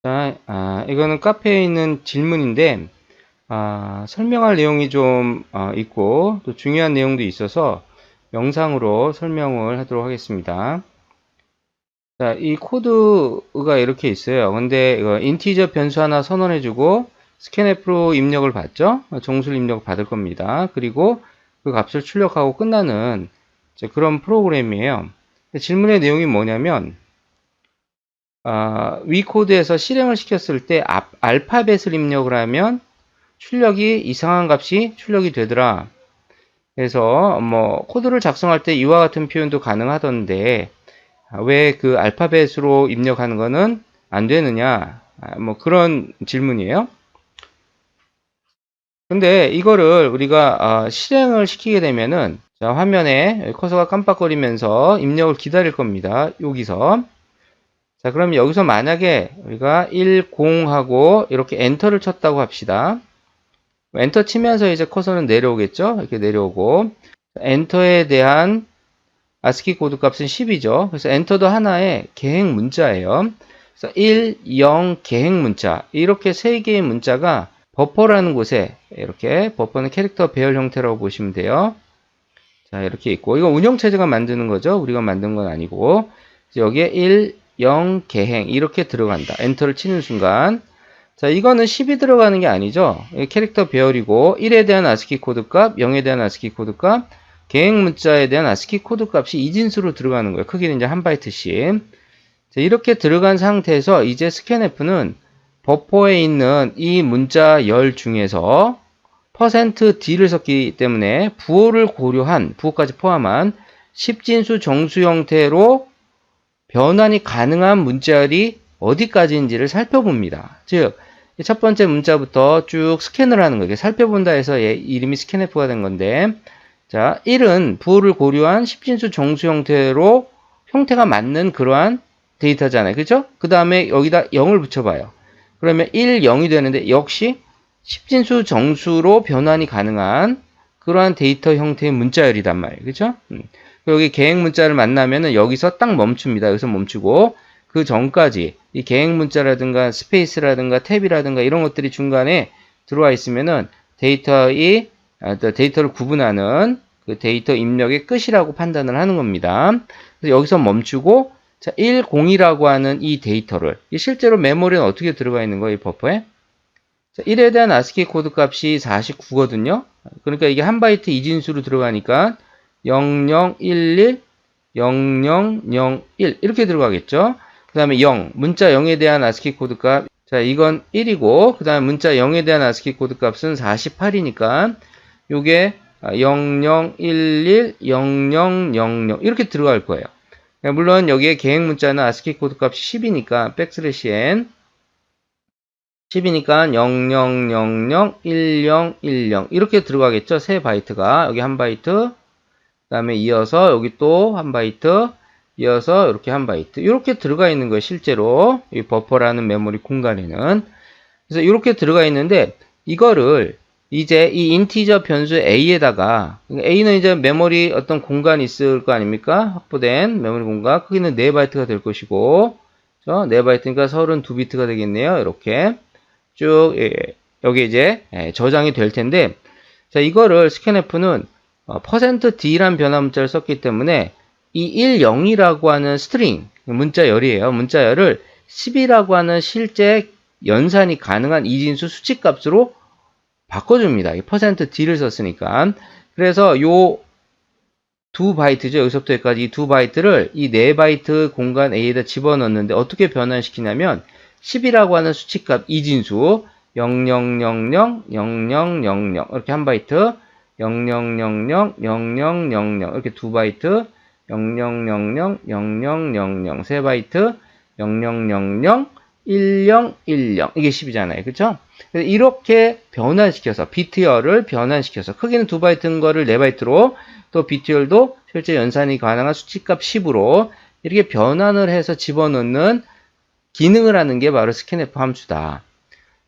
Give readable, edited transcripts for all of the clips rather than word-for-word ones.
자, 이거는 카페에 있는 질문인데, 설명할 내용이 좀 있고, 또 중요한 내용도 있어서 영상으로 설명을 하도록 하겠습니다. 자, 이 코드가 이렇게 있어요. 근데 이거 인티저 변수 하나 선언해주고, 스캔F로 입력을 받죠? 정수를 입력을 받을 겁니다. 그리고 그 값을 출력하고 끝나는 그런 프로그램이에요. 질문의 내용이 뭐냐면, 위 코드에서 실행을 시켰을 때 알파벳을 입력을 하면 출력이 이상한 값이 출력이 되더라. 그래서 뭐 코드를 작성할 때 이와 같은 표현도 가능하던데 왜 그 알파벳으로 입력하는 거는 안 되느냐? 뭐 그런 질문이에요. 근데 이거를 우리가 실행을 시키게 되면은 자, 화면에 커서가 깜빡거리면서 입력을 기다릴 겁니다. 여기서 자, 그럼 여기서 만약에 우리가 10 하고 이렇게 엔터를 쳤다고 합시다. 엔터 치면서 이제 커서는 내려오겠죠? 이렇게 내려오고 엔터에 대한 아스키 코드 값은 10이죠. 그래서 엔터도 하나의 계행 문자예요. 그래서 1, 0 계행 문자 이렇게 세 개의 문자가 버퍼라는 곳에 이렇게 버퍼는 캐릭터 배열 형태라고 보시면 돼요. 자, 이렇게 있고 이거 운영체제가 만드는 거죠. 우리가 만든 건 아니고 여기에 1, 0 계행 이렇게 들어간다. 엔터를 치는 순간 자, 이거는 10이 들어가는 게 아니죠. 캐릭터 배열이고 1에 대한 아스키 코드 값, 0에 대한 아스키 코드 값, 계행 문자에 대한 아스키 코드 값이 이진수로 들어가는 거예요. 크기는 이제 1바이트씩. 자, 이렇게 들어간 상태에서 이제 스캔F는 버퍼에 있는 이 문자 열 중에서 %d를 썼기 때문에 부호를 고려한, 부호까지 포함한 10진수 정수 형태로 변환이 가능한 문자열이 어디까지인지를 살펴봅니다. 즉, 첫 번째 문자부터 쭉 스캔을 하는 거예요. 살펴본다 해서 얘 이름이 스캔F가 된 건데, 자, 1은 부호를 고려한 10진수 정수 형태로 형태가 맞는 그러한 데이터잖아요. 그죠? 그 다음에 여기다 0을 붙여봐요. 그러면 1, 0이 되는데 역시 10진수 정수로 변환이 가능한 그러한 데이터 형태의 문자열이란 말이에요. 그죠? 여기 계행 문자를 만나면은 여기서 딱 멈춥니다. 여기서 멈추고 그 전까지 이 계행 문자라든가 스페이스라든가 탭이라든가 이런 것들이 중간에 들어와 있으면은 데이터를 구분하는 그 데이터 입력의 끝이라고 판단을 하는 겁니다. 그래서 여기서 멈추고 자, 10이라고 하는 이 데이터를 실제로 메모리는 어떻게 들어가 있는 거예요? 이 버퍼에? 자, 1에 대한 아스키 코드 값이 49거든요. 그러니까 이게 한 바이트 이진수로 들어가니까 0011 0001 이렇게 들어가겠죠. 그 다음에 0 문자 0에 대한 아스키 코드 값 자 이건 1이고 그 다음에 문자 0에 대한 아스키 코드 값은 48이니까 요게 0011 0000 이렇게 들어갈 거예요. 물론 여기에 계행 문자는 아스키 코드 값이 10이니까 백슬래시 n 10이니까 00001010 이렇게 들어가겠죠. 세 바이트가 여기 한 바이트 그 다음에 이어서 여기 또 한 바이트 이어서 이렇게 한 바이트 이렇게 들어가 있는 거예요. 실제로 이 버퍼라는 메모리 공간에는 그래서 이렇게 들어가 있는데 이거를 이제 이 인티저 변수 a에다가 a는 이제 메모리 어떤 공간이 있을 거 아닙니까? 확보된 메모리 공간 크기는 4바이트가 될 것이고 4바이트니까 32비트가 되겠네요. 이렇게 쭉 여기 이제 저장이 될 텐데 자 이거를 스캔F는 %d란 변화 문자를 썼기 때문에 이 10이라고 하는 스트링 문자열이에요. 문자열을 10이라고 하는 실제 연산이 가능한 이진수 수치값으로 바꿔줍니다. 이 %d를 썼으니까 그래서 요 2바이트죠. 여기서부터 여기까지 이 2바이트를 이 4바이트 공간 A에다 집어넣는데 어떻게 변환시키냐면 10이라고 하는 수치값 이진수 0000 0000 이렇게 한 바이트 0000 0000 이렇게 2바이트 0000 0000 3바이트 0000 1010 이게 10이잖아요. 그쵸? 그래서 이렇게 변환시켜서 비트열을 변환시켜서 크기는 2바이트인 거를 4바이트로 또 비트열도 실제 연산이 가능한 수치값 10으로 이렇게 변환을 해서 집어넣는 기능을 하는 게 바로 스캔F 함수다.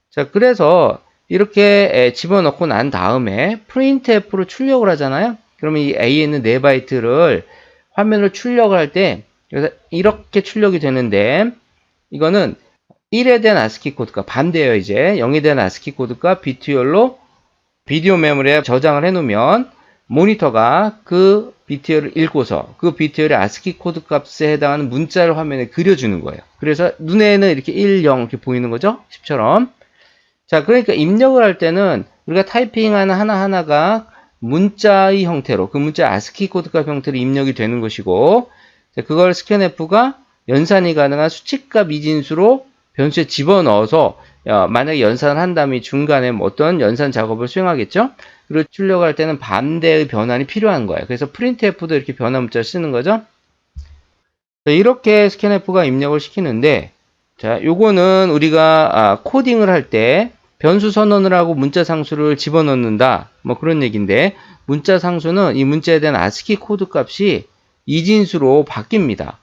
자, 그래서 이렇게 집어넣고 난 다음에 printf로 출력을 하잖아요. 그러면 이 A에 있는 4바이트를 화면을 출력을 할 때 이렇게 출력이 되는데 이거는 1에 대한 ASCII 코드가 반대예요. 이제 0에 대한 ASCII 코드가 비트열로 비디오 메모리에 저장을 해놓으면 모니터가 그 비트열을 읽고서 그 비트열의 ASCII 코드 값에 해당하는 문자를 화면에 그려주는 거예요. 그래서 눈에는 이렇게 1, 0 이렇게 보이는 거죠. 10처럼. 자, 그러니까 입력을 할 때는 우리가 타이핑하는 하나하나가 문자의 형태로 그 문자 ASCII 코드값 형태로 입력이 되는 것이고, 자, 그걸 스캔F가 연산이 가능한 수치값 이진수로 변수에 집어넣어서 만약에 연산을 한다면 중간에 뭐 어떤 연산 작업을 수행하겠죠. 그리고 출력할 때는 반대의 변환이 필요한 거예요. 그래서 printf도 이렇게 변환 문자를 쓰는 거죠. 자, 이렇게 스캔F가 입력을 시키는데, 자, 요거는 우리가 코딩을 할 때 변수 선언을 하고 문자 상수를 집어넣는다. 뭐 그런 얘기인데, 문자 상수는 이 문자에 대한 ASCII 코드 값이 이진수로 바뀝니다.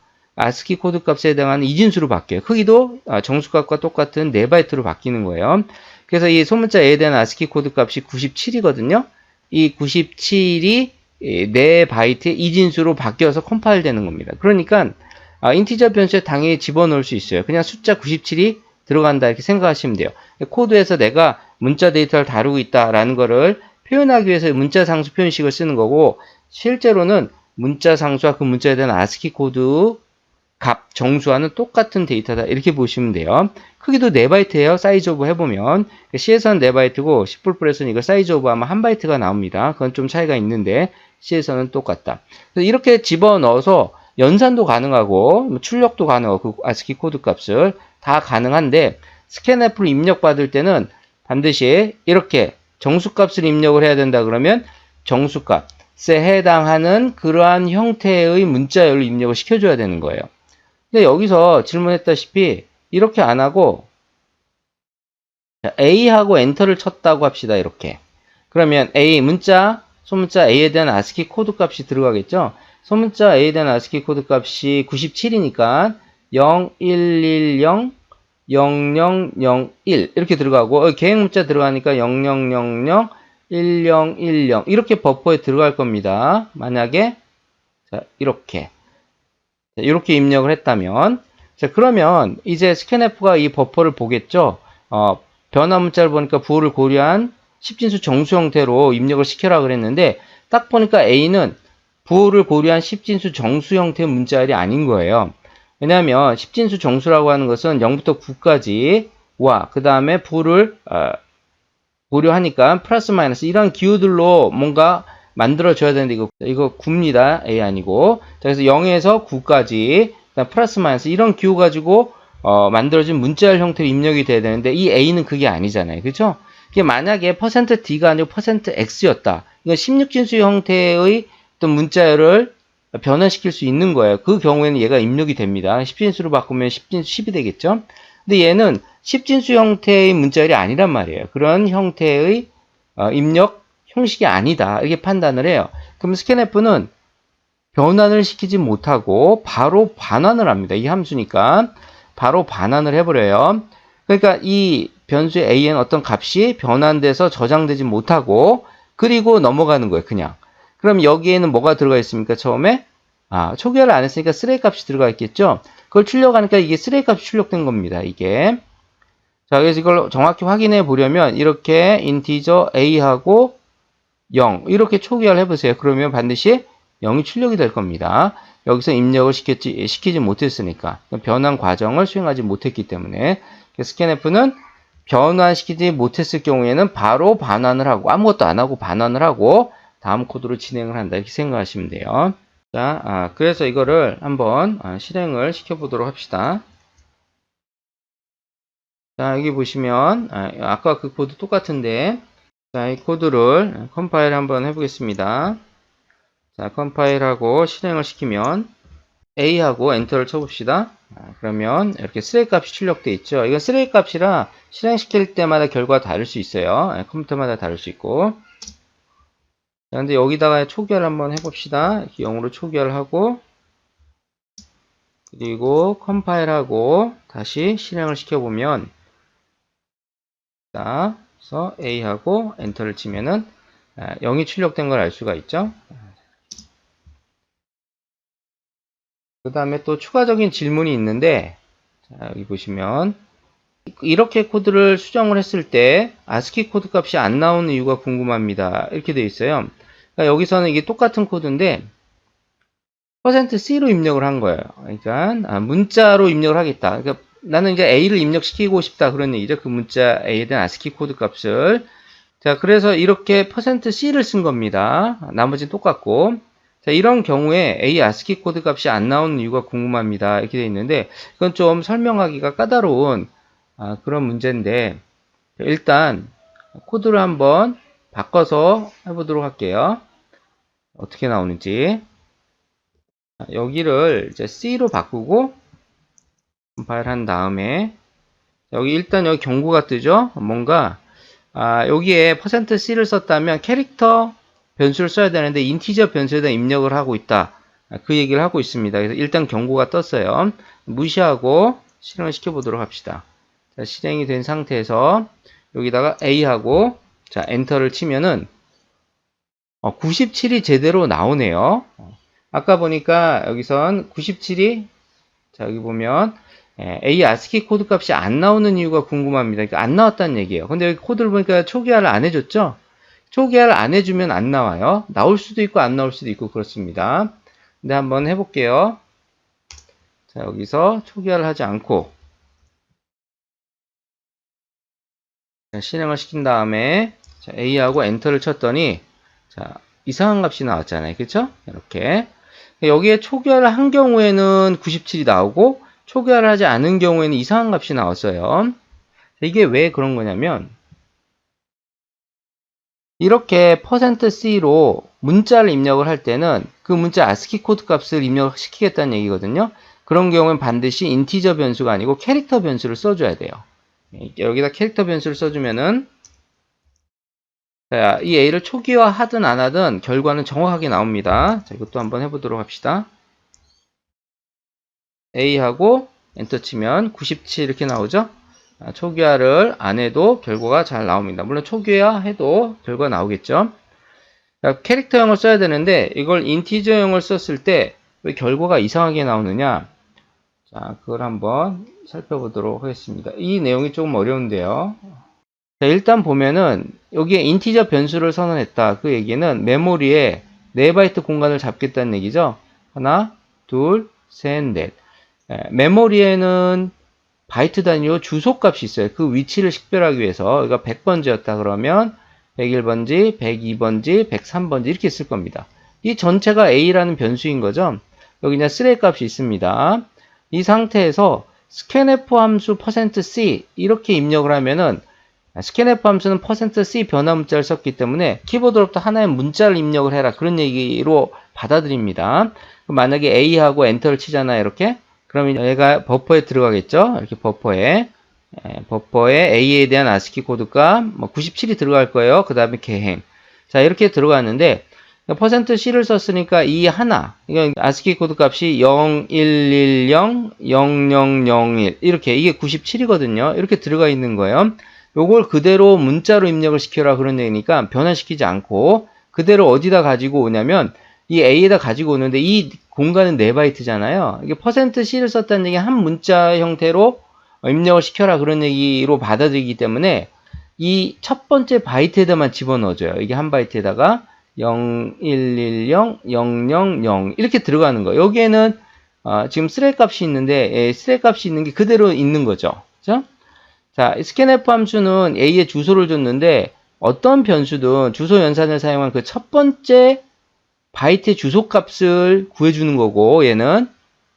ASCII 코드 값에 해당하는 이진수로 바뀌어요. 크기도 정수값과 똑같은 4바이트로 바뀌는 거예요. 그래서 이 소문자 A에 대한 ASCII 코드 값이 97이거든요. 이 97이 4바이트의 이진수로 바뀌어서 컴파일 되는 겁니다. 그러니까 인티저 변수에 당연히 집어넣을 수 있어요. 그냥 숫자 97이 들어간다 이렇게 생각하시면 돼요. 코드에서 내가 문자 데이터를 다루고 있다라는 거를 표현하기 위해서 문자 상수 표현식을 쓰는 거고, 실제로는 문자 상수와 그 문자에 대한 ASCII 코드 값 정수와는 똑같은 데이터다 이렇게 보시면 돼요. 크기도 4바이트예요. 사이즈 오브 해보면 C에서는 4바이트고 C++에서는 이거 사이즈 오브 하면 1바이트가 나옵니다. 그건 좀 차이가 있는데 C에서는 똑같다. 그래서 이렇게 집어넣어서 연산도 가능하고 출력도 가능하고 그 ASCII 코드 값을 다 가능한데, 스캔F로 입력받을 때는 반드시 이렇게 정수값을 입력을 해야 된다 그러면 정수값에 해당하는 그러한 형태의 문자열로 입력을 시켜줘야 되는 거예요. 근데 여기서 질문했다시피 이렇게 안 하고 A하고 엔터를 쳤다고 합시다. 이렇게. 그러면 A 문자, 소문자 A에 대한 ASCII 코드 값이 들어가겠죠. 소문자 A에 대한 ASCII 코드 값이 97이니까 0110 0001 이렇게 들어가고, 계획 문자 들어가니까 0000 1010 이렇게 버퍼에 들어갈 겁니다. 만약에 자, 이렇게 입력을 했다면, 자, 그러면 이제 스캔F가 이 버퍼를 보겠죠. 변화 문자를 보니까 부호를 고려한 10진수 정수 형태로 입력을 시켜라 그랬는데, 딱 보니까 A는 부호를 고려한 10진수 정수 형태의 문자열이 아닌 거예요. 왜냐하면 10진수 정수라고 하는 것은 0부터 9까지와 그 다음에 부호를 고려하니까 플러스 마이너스 이런 기호들로 뭔가 만들어줘야 되는데, 이거 9입니다. A 아니고. 자, 그래서 0에서 9까지, 플러스 마이너스 이런 기호 가지고 만들어진 문자열 형태로 입력이 돼야 되는데, 이 A는 그게 아니잖아요. 그렇죠? 이게 만약에 %D가 아니고 %X였다. 이건 16진수 형태의 어떤 문자열을 변환시킬 수 있는 거예요. 그 경우에는 얘가 입력이 됩니다. 10진수로 바꾸면 10진수 10이 되겠죠? 근데 얘는 10진수 형태의 문자열이 아니란 말이에요. 그런 형태의 입력 형식이 아니다. 이렇게 판단을 해요. 그럼 스캔F는 변환을 시키지 못하고 바로 반환을 합니다. 이 함수니까 바로 반환을 해버려요. 그러니까 이 변수의 A에는 어떤 값이 변환돼서 저장되지 못하고 그리고 넘어가는 거예요. 그냥. 그럼 여기에는 뭐가 들어가 있습니까? 처음에 초기화를 안 했으니까 쓰레기 값이 들어가 있겠죠. 그걸 출력하니까 이게 쓰레기 값이 출력된 겁니다. 이게. 자, 그래서 이걸 정확히 확인해 보려면 이렇게 인티저 A하고 0 이렇게 초기화를 해보세요. 그러면 반드시 0이 출력이 될 겁니다. 여기서 입력을 시키지 못했으니까 변환 과정을 수행하지 못했기 때문에, 스캔F는 변환시키지 못했을 경우에는 바로 반환을 하고 아무것도 안 하고 반환을 하고 다음 코드로 진행을 한다 이렇게 생각하시면 돼요. 자, 그래서 이거를 한번 실행을 시켜보도록 합시다. 자, 여기 보시면 아까 그 코드 똑같은데, 자, 이 코드를 컴파일 한번 해보겠습니다. 자, 컴파일하고 실행을 시키면 A하고 엔터를 쳐봅시다. 그러면 이렇게 쓰레기 값이 출력되어 있죠. 이건 쓰레기 값이라 실행시킬 때마다 결과가 다를 수 있어요. 컴퓨터마다 다를 수 있고. 자, 근데 여기다가 초기화를 한번 해봅시다. 이렇게 0으로 초기화를 하고, 그리고 컴파일하고 다시 실행을 시켜보면, 자, 그래서 A하고 엔터를 치면은 0이 출력된 걸 알 수가 있죠. 그 다음에 또 추가적인 질문이 있는데, 자, 여기 보시면 이렇게 코드를 수정을 했을 때 ASCII 코드 값이 안 나오는 이유가 궁금합니다. 이렇게 되어 있어요. 그러니까 여기서는 이게 똑같은 코드인데 %C로 입력을 한 거예요. 그러니까 문자로 입력을 하겠다. 그러니까 나는 이제 A를 입력시키고 싶다 그런 얘기죠. 그 문자 A에 대한 ASCII 코드 값을. 자, 그래서 이렇게 %C를 쓴 겁니다. 나머지는 똑같고. 자, 이런 경우에 A ASCII 코드 값이 안 나오는 이유가 궁금합니다. 이렇게 되어 있는데 이건 좀 설명하기가 까다로운 그런 문제인데 일단 코드를 한번 바꿔서 해보도록 할게요. 어떻게 나오는지. 여기를 이제 C로 바꾸고 컴파일한 다음에 여기 일단 여기 경고가 뜨죠. 뭔가 여기에 %C를 썼다면 캐릭터 변수를 써야 되는데 인티저 변수에다 입력을 하고 있다. 그 얘기를 하고 있습니다. 그래서 일단 경고가 떴어요. 무시하고 실행을 시켜보도록 합시다. 자, 실행이 된 상태에서 여기다가 A하고 자 엔터를 치면은 97이 제대로 나오네요. 아까 보니까 여기선 97이 자 여기 보면 A ASCII 코드 값이 안 나오는 이유가 궁금합니다. 그러니까 안 나왔다는 얘기예요. 근데 여기 코드를 보니까 초기화를 안 해줬죠? 초기화를 안 해주면 안 나와요. 나올 수도 있고 안 나올 수도 있고 그렇습니다. 근데 한번 해볼게요. 자 여기서 초기화를 하지 않고 자, 실행을 시킨 다음에 자, A하고 엔터를 쳤더니 자 이상한 값이 나왔잖아요. 그렇죠? 이렇게 여기에 초기화를 한 경우에는 97이 나오고 초기화를 하지 않은 경우에는 이상한 값이 나왔어요. 이게 왜 그런 거냐면 이렇게 %C로 문자를 입력을 할 때는 그 문자 ASCII 코드 값을 입력시키겠다는 얘기거든요. 그런 경우는 반드시 인티저 변수가 아니고 캐릭터 변수를 써줘야 돼요. 여기다 캐릭터 변수를 써주면은 자, 이 A를 초기화 하든 안 하든 결과는 정확하게 나옵니다. 자, 이것도 한번 해보도록 합시다. A하고 엔터 치면 97 이렇게 나오죠. 초기화를 안 해도 결과가 잘 나옵니다. 물론 초기화 해도 결과 나오겠죠. 자, 캐릭터형을 써야 되는데 이걸 인티저형을 썼을 때 왜 결과가 이상하게 나오느냐. 자, 그걸 한번 살펴보도록 하겠습니다. 이 내용이 조금 어려운데요. 자, 일단 보면은 여기에 인티저 변수를 선언했다. 그 얘기는 메모리에 4바이트 공간을 잡겠다는 얘기죠. 하나, 둘, 셋, 넷. 메모리에는 바이트 단위로 주소값이 있어요. 그 위치를 식별하기 위해서 여기가 100번지였다 그러면 101번지, 102번지, 103번지 이렇게 쓸 겁니다. 이 전체가 A라는 변수인 거죠. 여기 이제 스레 값이 있습니다. 이 상태에서 scanf 함수 %c 이렇게 입력을 하면은 scanf 함수는 %c 변화 문자를 썼기 때문에 키보드로부터 하나의 문자를 입력을 해라 그런 얘기로 받아들입니다. 만약에 A하고 엔터를 치잖아요. 이렇게 그러면 얘가 버퍼에 들어가겠죠. 이렇게 버퍼에 A에 대한 ASCII 코드가 97이 들어갈 거예요. 그 다음에 개행. 자 이렇게 들어갔는데 %C를 썼으니까 이 하나 이건 ASCII 코드 값이 0110 0001 이렇게 이게 97이거든요. 이렇게 들어가 있는 거예요. 요걸 그대로 문자로 입력을 시켜라 그런 얘기니까 변화시키지 않고 그대로 어디다 가지고 오냐면 이 A에다 가지고 오는데 이 공간은 4바이트잖아요. 이게 %C를 썼다는 얘기는 한 문자 형태로 입력을 시켜라 그런 얘기로 받아들이기 때문에 이 첫 번째 바이트에다만 집어넣어줘요. 이게 한 바이트에다가 0110 000 이렇게 들어가는 거예요. 여기에는 지금 스레 값이 있는데 스레 값이 있는 게 그대로 있는 거죠. 그죠? 자, scanf 함수는 A에 주소를 줬는데 어떤 변수든 주소 연산을 사용한 그 첫 번째 바이트의 주소 값을 구해주는 거고 얘는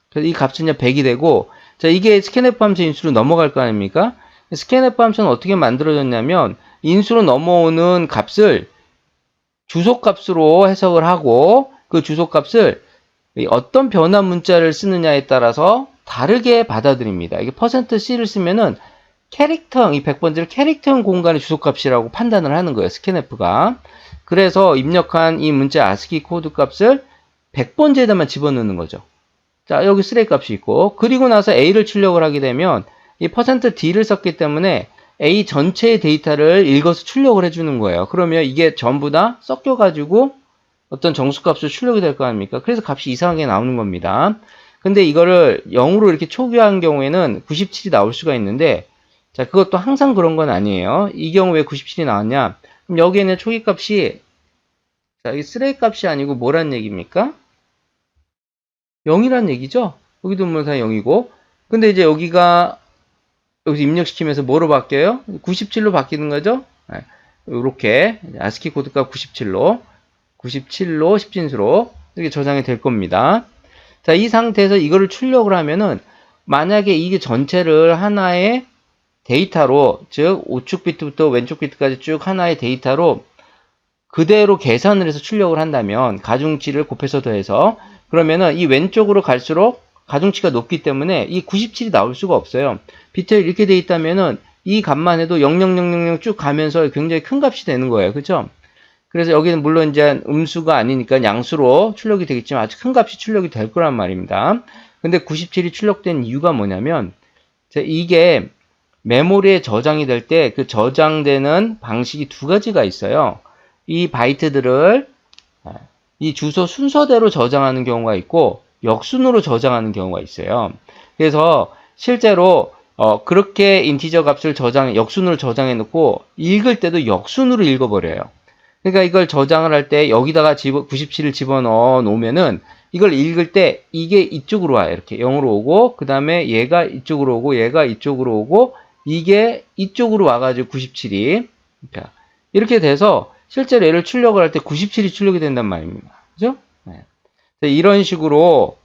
그래서 이 값은 이제 100이 되고 자 이게 scanf 함수 인수로 넘어갈 거 아닙니까? scanf 함수는 어떻게 만들어졌냐면 인수로 넘어오는 값을 주소 값으로 해석을 하고 그 주소 값을 어떤 변화 문자를 쓰느냐에 따라서 다르게 받아들입니다. 이게 %C를 쓰면은 캐릭터형, 이 100번지를 캐릭터형 공간의 주소값이라고 판단을 하는 거예요. scanf가. 그래서 입력한 이 문자 ASCII 코드 값을 100번지에다만 집어넣는 거죠. 자, 여기 스레 값이 있고, 그리고 나서 A를 출력을 하게 되면 이 %D를 썼기 때문에 A 전체의 데이터를 읽어서 출력을 해주는 거예요. 그러면 이게 전부 다 섞여가지고 어떤 정수값으로 출력이 될 거 아닙니까? 그래서 값이 이상하게 나오는 겁니다. 근데 이거를 0으로 이렇게 초기화한 경우에는 97이 나올 수가 있는데 자, 그것도 항상 그런 건 아니에요. 이 경우 왜 97이 나왔냐? 그럼 여기에는 초기 값이, 자, 이 쓰레기 값이 아니고 뭐란 얘기입니까? 0이란 얘기죠? 여기도 문사 0이고. 근데 이제 여기서 입력시키면서 뭐로 바뀌어요? 97로 바뀌는 거죠? 이렇게 아스키 코드값 97로 10진수로 이렇게 저장이 될 겁니다. 자, 이 상태에서 이거를 출력을 하면은 만약에 이게 전체를 하나의 데이터로, 즉 우측 비트부터 왼쪽 비트까지 쭉 하나의 데이터로 그대로 계산을 해서 출력을 한다면, 가중치를 곱해서 더해서, 그러면은 이 왼쪽으로 갈수록 가중치가 높기 때문에 이 97이 나올 수가 없어요. 비트에 이렇게 돼 있다면은 이 값만 해도 00000 쭉 가면서 굉장히 큰 값이 되는 거예요. 그죠? 그래서 여기는 물론 이제 음수가 아니니까 양수로 출력이 되겠지만 아주 큰 값이 출력이 될 거란 말입니다. 근데 97이 출력된 이유가 뭐냐면, 이게 메모리에 저장이 될 때 그 저장되는 방식이 두 가지가 있어요. 이 바이트들을 이 주소 순서대로 저장하는 경우가 있고 역순으로 저장하는 경우가 있어요. 그래서 실제로 그렇게 인티저 값을 역순으로 저장해 놓고 읽을 때도 역순으로 읽어버려요. 그러니까 이걸 저장을 할 때 여기다가 97을 집어넣어 놓으면은 이걸 읽을 때 이게 이쪽으로 와요. 이렇게 0으로 오고, 그 다음에 얘가 이쪽으로 오고, 얘가 이쪽으로 오고, 이게 이쪽으로 와가지고 97이 이렇게 돼서 실제로 얘를 출력을 할 때 97이 출력이 된단 말입니다. 그죠? 네. 이런 식으로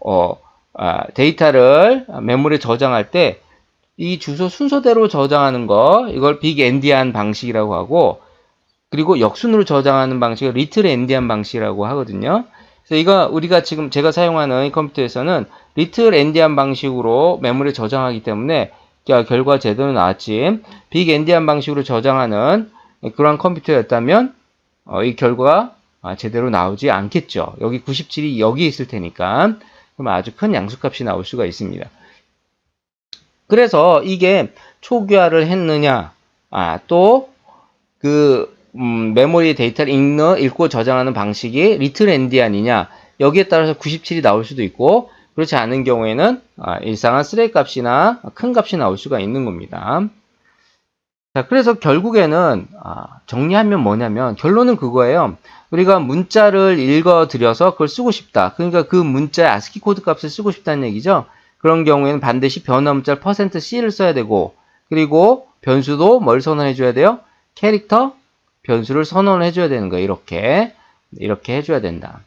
데이터를 메모리에 저장할 때 이 주소 순서대로 저장하는 거, 이걸 빅 엔디안 방식이라고 하고, 그리고 역순으로 저장하는 방식을 리틀 엔디안 방식이라고 하거든요. 그래서 이거 우리가 지금 제가 사용하는 이 컴퓨터에서는 리틀 엔디안 방식으로 메모리에 저장하기 때문에 결과 제대로 나왔지, 빅 엔디안 방식으로 저장하는 그런 컴퓨터였다면 이 결과가 제대로 나오지 않겠죠. 여기 97이 여기 있을 테니까. 그럼 아주 큰 양수값이 나올 수가 있습니다. 그래서 이게 초기화를 했느냐, 또 메모리 데이터를 읽고 저장하는 방식이 리틀 엔디안이냐, 여기에 따라서 97이 나올 수도 있고, 그렇지 않은 경우에는 일상한 쓰레기 값이나 큰 값이 나올 수가 있는 겁니다. 자, 그래서 결국에는 정리하면 뭐냐면, 결론은 그거예요. 우리가 문자를 읽어드려서 그걸 쓰고 싶다. 그러니까 그 문자의 아스키 코드 값을 쓰고 싶다는 얘기죠. 그런 경우에는 반드시 변화 문자를 %c를 써야 되고, 그리고 변수도 뭘 선언해 줘야 돼요? 캐릭터 변수를 선언해 줘야 되는 거예요. 이렇게 해줘야 된다.